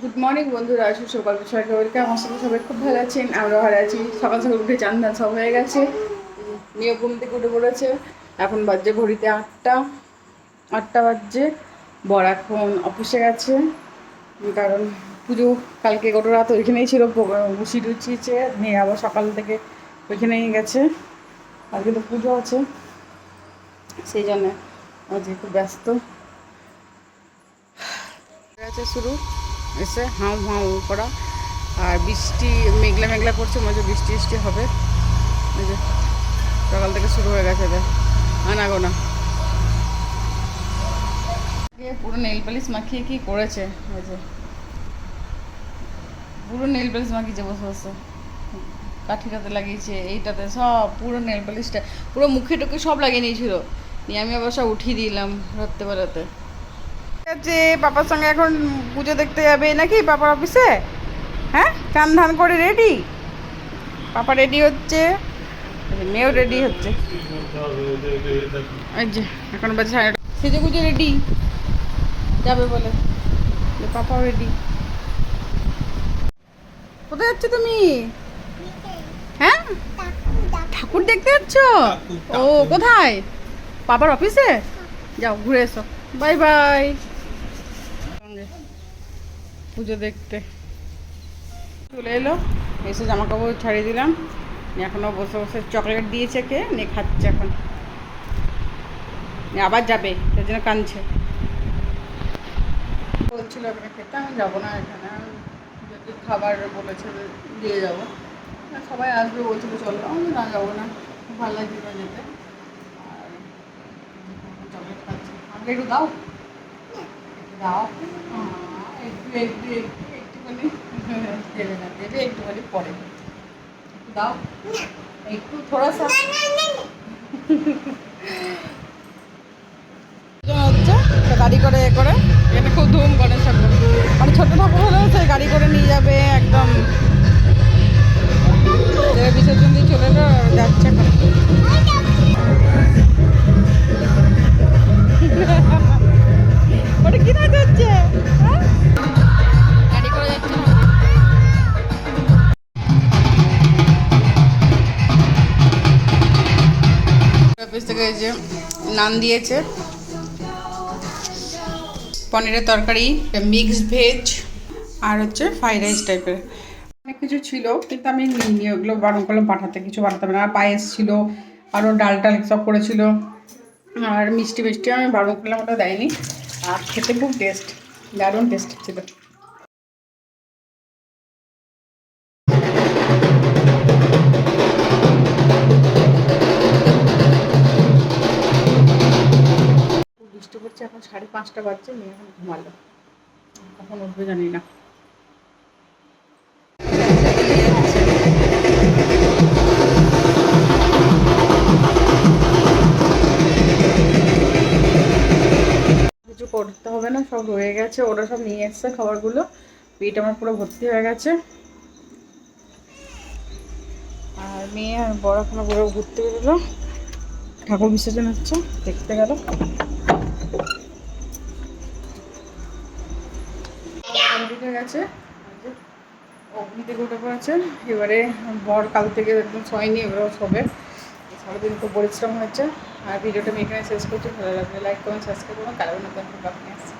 Good morning বন্ধুরা, সকাল সবাইকে ওয়েলকাম। আমার সাথে সবাই খুব ভালো আছেন, আমরা ভালো আছি। সকাল সকাল উঠে চান ধান সব হয়ে গেছে, মেয়ে ঘুম থেকে উঠে পড়েছে। এখন বাজছে ঘড়িতে 8টা বাজছে। বর এখন অফিসে গেছে, কারণ পুজো কালকে গোটা রাত ওইখানেই ছিল, বসি টুচিয়েছে, মেয়ে আবার সকাল থেকে ওইখানেই গেছে। আজকে তো পুজো আছে, সেই জন্য আজকে খুব ব্যস্ত গেছে শুরু। এসে হাউ হাউ করা, আর বৃষ্টি মেঘলা মেঘলা করছে, মনে হচ্ছে বৃষ্টি বৃষ্টি হবে। এই যে সকাল থেকে শুরু হয়ে গেছে এদের আনাগোনা। পুরো নেল পালিশ মাখিয়ে কি করেছে, ওই যে পুরো নেল পালিশ মাখিয়েছে বসে বসে, কাঠিটাতে লাগিয়েছে, এইটাতে সব পুরো নেল পালিশটা পুরো মুখে টুকে সব লাগিয়ে নিয়েছিল। নিয়ে আমি আবার সব উঠিয়ে দিলাম রাত্রে বেলাতে। যে পাপার সঙ্গে এখন পুজো দেখতে যাবে নাকি পাপার অফিসে? হ্যাঁ, চান ধান করে রেডি, পাপা রেডি হচ্ছে, মেয়েও রেডি হচ্ছে। এই যে এখন বাজে 9:30, সেজে গুজে রেডি যাবে বলে, পাপাও রেডি। কোথায় যাচ্ছ তুমি? হ্যাঁ, ঠাকুর দেখতে যাচ্ছ? ও কোথায়? পাপার অফিসে? যাও ঘুরে এসো, বাই বাই। পুজো দেখতে চলে এলো, এসে জামা কাপড় ছাড়িয়ে দিলাম। এখনও বসে বসে চকলেট দিয়েছে, কে নিয়ে খাচ্ছে এখন, আবার যাবে তার জন্য কাঁদছে। বলছিল এখানে খেতে, আমি যাবো না এখানে, যদি খাবার বলেছে দিয়ে যাবো, সবাই আসবে বলছিল চলো, আমি না যাবো না, খুব ভালো লাগছিল যেতে। আর চকলেট খাচ্ছে, আমাকে একটু দাও, একটু দাও, একটু একটু একটু একটুখানি দেবে না, দেবে একটুখানি পরে, একটু দাও, একটু থোড়া সা হচ্ছে। গাড়ি করে এখানে খুব ধুম গণেশ ঠাকুর, মানে ছোটো ঠাকুর হলেও সেই গাড়ি করে নিয়ে যাবে একদম, বিসর্জন দিয়ে চলে এলো, যাচ্ছে এখন। ওটা কি না যাচ্ছে, গাড়ি করে যাচ্ছে। অফিস থেকে এই যে নান দিয়েছে, পনিরের তরকারি, মিক্সড ভেজ, আর হচ্ছে ফ্রাইড রাইস টাইপের অনেক কিছু ছিল, কিন্তু আমি নিয়ে ওগুলো বারণ করলাম পাঠাতে, কিছু পাঠাতে হবে না। আর পায়েস ছিল, আরও ডাল টাল সব করেছিল, আর মিষ্টি মিষ্টি আমি বারণ করলাম, ওটা দেয়নি। আর খেতে খুব টেস্ট, দারুণ টেস্ট ছিল। বৃষ্টি পড়ছে, এখন 5:30 বাজছে, মেয়ে এখন ঘুমালো, কখন উঠবে জানি না। কিছু করতে হবে না, সব রয়ে গেছে, ওরা সব নিয়ে এসছে খাবারগুলো। পেট আমার পুরো ভর্তি হয়ে গেছে। আর মেয়ে আর বড় এখনো বড় ঘুরতে বেরোলো, ঠাকুর বিসর্জন হচ্ছে, দেখতে গেল। কমপ্লিট হয়ে গেছে, অগ্নি থেকে উঠে পড়েছে। এবারে বর কাল থেকে একদম শোয়নি, এবারেও শোবে। সারাদিন খুব পরিশ্রম হয়েছে। আর ভিডিওটা আমি এখানে শেষ করছি, ভালো লাগলে লাইক কমেন্ট সাবস্ক্রাইব করুন, কারণ নতুন ব্লগ নিয়ে আসছি।